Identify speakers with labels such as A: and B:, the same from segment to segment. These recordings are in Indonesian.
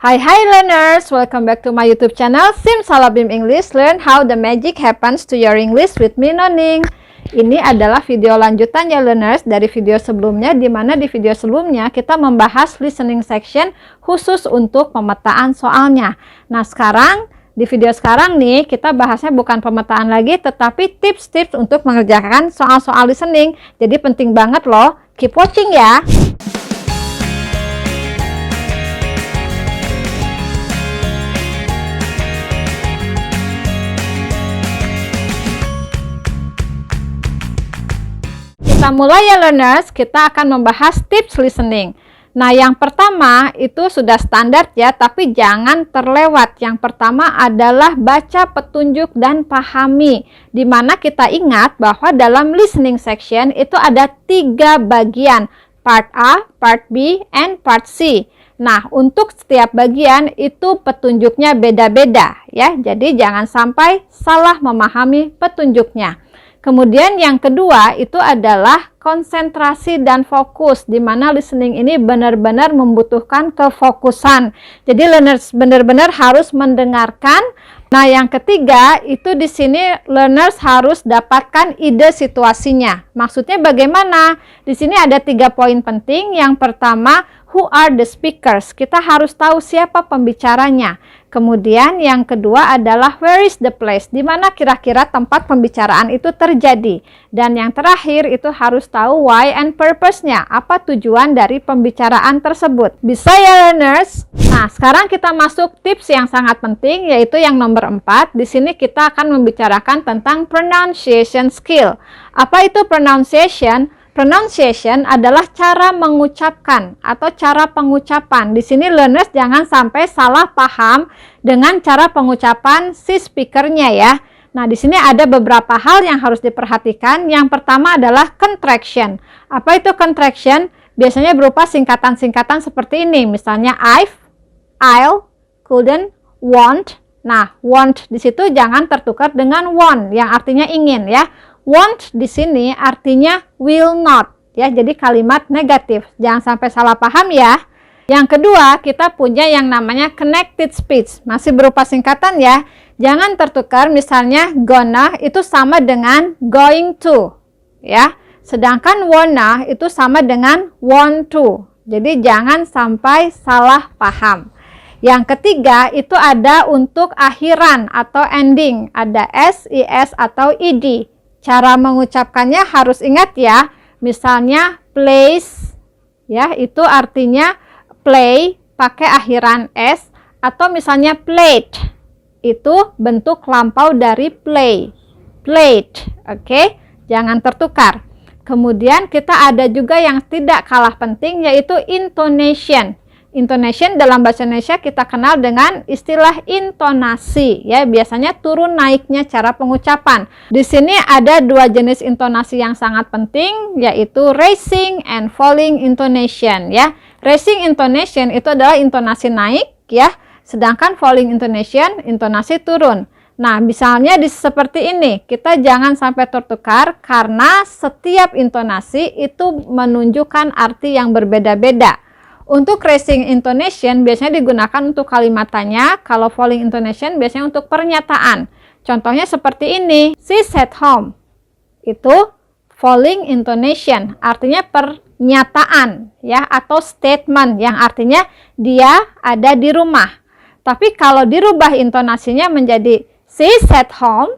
A: Hi learners, welcome back to my YouTube channel Simsalabim English. Learn how the magic happens to your English with me Noning. Ini adalah video lanjutan ya learners dari video sebelumnya, di mana di video sebelumnya kita membahas listening section khusus untuk pemetaan soalnya. Nah sekarang di video sekarang nih kita bahasnya bukan pemetaan lagi, tetapi tips-tips untuk mengerjakan soal-soal listening. Jadi penting banget loh, keep watching ya. Kita mulai ya learners, kita akan membahas tips listening. Nah yang pertama itu sudah standar ya, tapi jangan terlewat. Yang pertama adalah baca petunjuk dan pahami. Dimana kita ingat bahwa dalam listening section itu ada 3 bagian, part A, part B, and part C. Nah untuk setiap bagian itu petunjuknya beda-beda ya, jadi jangan sampai salah memahami petunjuknya. Kemudian yang kedua itu adalah konsentrasi dan fokus, di mana listening ini benar-benar membutuhkan kefokusan. Jadi learners benar-benar harus mendengarkan. Nah, yang ketiga itu di sini learners harus dapatkan ide situasinya. Maksudnya bagaimana? Di sini ada 3 poin penting. Yang pertama, who are the speakers? Kita harus tahu siapa pembicaranya. Kemudian yang kedua adalah where is the place? Di mana kira-kira tempat pembicaraan itu terjadi. Dan yang terakhir itu harus tahu why and purpose-nya. Apa tujuan dari pembicaraan tersebut? Bisa ya learners? Nah, sekarang kita masuk tips yang sangat penting, yaitu yang nomor 4. Di sini kita akan membicarakan tentang pronunciation skill. Apa itu pronunciation? Pronunciation adalah cara mengucapkan atau cara pengucapan. Di sini learners jangan sampai salah paham dengan cara pengucapan si speakernya ya. Nah, di sini ada beberapa hal yang harus diperhatikan. Yang pertama adalah contraction. Apa itu contraction? Biasanya berupa singkatan-singkatan seperti ini. Misalnya I'll, couldn't, won't. Nah, want di situ jangan tertukar dengan want yang artinya ingin ya. Want di sini artinya will not ya, jadi kalimat negatif. Jangan sampai salah paham ya. Yang kedua, kita punya yang namanya connected speech, masih berupa singkatan ya. Jangan tertukar, misalnya gonna itu sama dengan going to ya. Sedangkan wanna itu sama dengan want to. Jadi jangan sampai salah paham. Yang ketiga itu ada untuk akhiran atau ending, ada s, is atau ed. Cara mengucapkannya harus ingat ya, misalnya place, ya itu artinya play pakai akhiran s, atau misalnya plate, itu bentuk lampau dari play, plate, oke? Jangan tertukar. Kemudian kita ada juga yang tidak kalah penting, yaitu intonation. Intonation dalam bahasa Indonesia kita kenal dengan istilah intonasi ya, biasanya turun naiknya cara pengucapan. Di sini ada 2 jenis intonasi yang sangat penting, yaitu raising and falling intonation ya. Raising intonation itu adalah intonasi naik ya, sedangkan falling intonation intonasi turun. Nah, misalnya seperti ini, kita jangan sampai tertukar karena setiap intonasi itu menunjukkan arti yang berbeda-beda. Untuk raising intonation biasanya digunakan untuk kalimat tanya, kalau falling intonation biasanya untuk pernyataan. Contohnya seperti ini, she's at home. Itu falling intonation, artinya pernyataan ya, atau statement yang artinya dia ada di rumah. Tapi kalau dirubah intonasinya menjadi she's at home,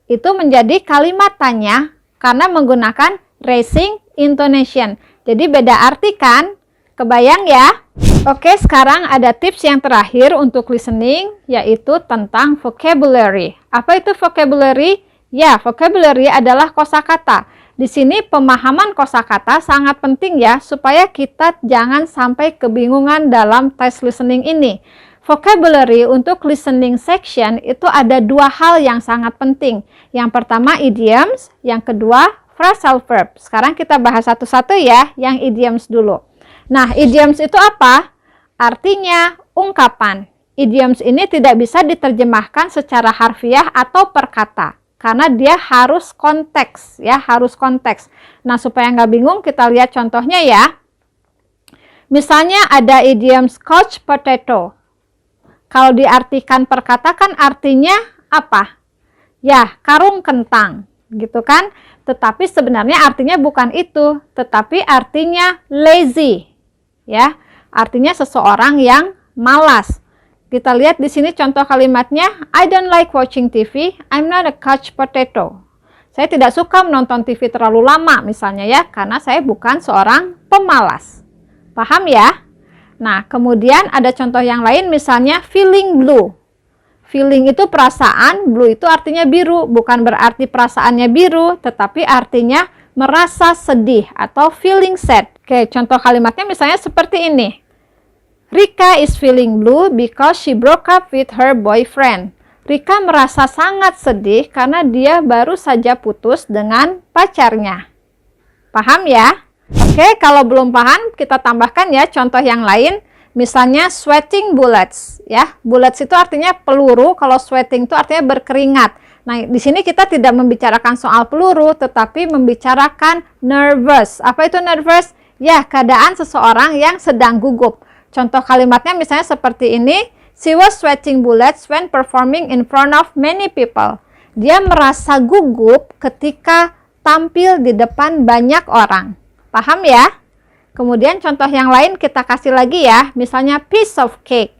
A: itu menjadi kalimat tanya karena menggunakan raising intonation. Jadi beda arti kan? Kebayang ya? Oke, sekarang ada tips yang terakhir untuk listening, yaitu tentang vocabulary. Apa itu vocabulary? Ya, vocabulary adalah kosakata. Di sini pemahaman kosakata sangat penting ya, supaya kita jangan sampai kebingungan dalam tes listening ini. Vocabulary untuk listening section itu ada 2 hal yang sangat penting. Yang pertama idioms, yang kedua phrasal verb. Sekarang kita bahas satu-satu ya, yang idioms dulu. Nah, idioms itu apa? Artinya ungkapan. Idioms ini tidak bisa diterjemahkan secara harfiah atau per kata, karena dia harus konteks, ya, harus konteks. Nah, supaya nggak bingung, kita lihat contohnya ya. Misalnya ada idioms couch potato. Kalau diartikan per kata kan artinya apa? Ya, karung kentang, gitu kan? Tetapi sebenarnya artinya bukan itu, tetapi artinya lazy. Ya, artinya seseorang yang malas. Kita lihat di sini contoh kalimatnya, I don't like watching TV, I'm not a couch potato. Saya tidak suka menonton TV terlalu lama misalnya ya, karena saya bukan seorang pemalas. Paham ya? Nah, kemudian ada contoh yang lain misalnya feeling blue. Feeling itu perasaan, blue itu artinya biru, bukan berarti perasaannya biru, tetapi artinya merasa sedih atau feeling sad. Oke, contoh kalimatnya misalnya seperti ini. Rika is feeling blue because she broke up with her boyfriend. Rika merasa sangat sedih karena dia baru saja putus dengan pacarnya. Paham ya? Oke, kalau belum paham, kita tambahkan ya contoh yang lain. Misalnya sweating bullets, ya. Bullets itu artinya peluru, kalau sweating itu artinya berkeringat. Nah, di sini kita tidak membicarakan soal peluru, tetapi membicarakan nervous. Apa itu nervous? Ya, keadaan seseorang yang sedang gugup. Contoh kalimatnya misalnya seperti ini, she was sweating bullets when performing in front of many people. Dia merasa gugup ketika tampil di depan banyak orang. Paham ya? Kemudian contoh yang lain kita kasih lagi ya, misalnya piece of cake.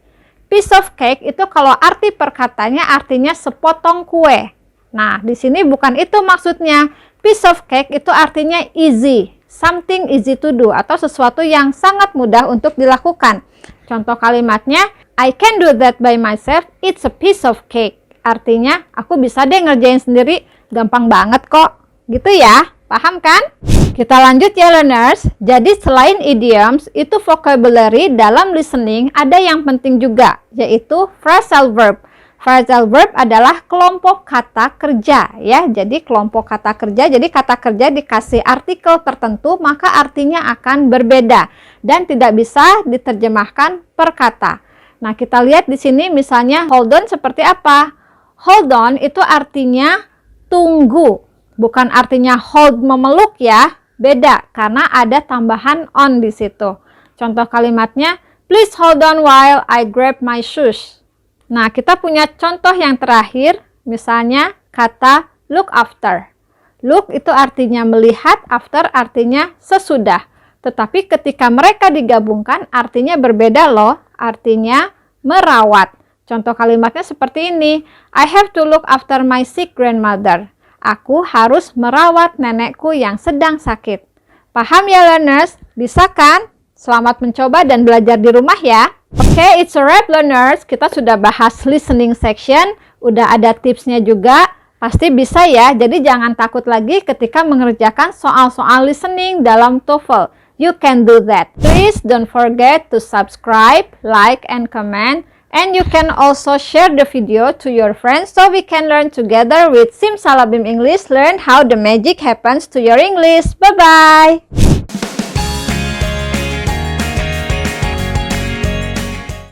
A: Piece of cake itu kalau arti perkatanya artinya sepotong kue. Nah, di sini bukan itu maksudnya. Piece of cake itu artinya easy, something easy to do, atau sesuatu yang sangat mudah untuk dilakukan. Contoh kalimatnya, I can do that by myself, it's a piece of cake. Artinya, aku bisa deh ngerjain sendiri, gampang banget kok. Gitu ya, paham kan? Kita lanjut ya learners. Jadi selain idioms, itu vocabulary dalam listening ada yang penting juga, yaitu phrasal verb. Phrasal verb adalah kelompok kata kerja ya. Jadi kelompok kata kerja, jadi kata kerja dikasih artikel tertentu, maka artinya akan berbeda dan tidak bisa diterjemahkan per kata. Nah, kita lihat di sini misalnya hold on seperti apa? Hold on itu artinya tunggu, bukan artinya hold memeluk ya. Beda, karena ada tambahan on di situ. Contoh kalimatnya, please hold on while I grab my shoes. Nah, kita punya contoh yang terakhir, misalnya kata look after. Look itu artinya melihat, after artinya sesudah. Tetapi ketika mereka digabungkan, artinya berbeda loh, artinya merawat. Contoh kalimatnya seperti ini, I have to look after my sick grandmother. Aku harus merawat nenekku yang sedang sakit. Paham ya learners? Bisa kan? Selamat mencoba dan belajar di rumah ya. Oke, it's a wrap learners. Kita sudah bahas listening section. Udah ada tipsnya juga. Pasti bisa ya. Jadi jangan takut lagi ketika mengerjakan soal-soal listening dalam TOEFL. You can do that. Please don't forget to subscribe, like, and comment. And you can also share the video to your friends so we can learn together with Simsalabim English. Learn how the magic happens to your English. Bye-bye!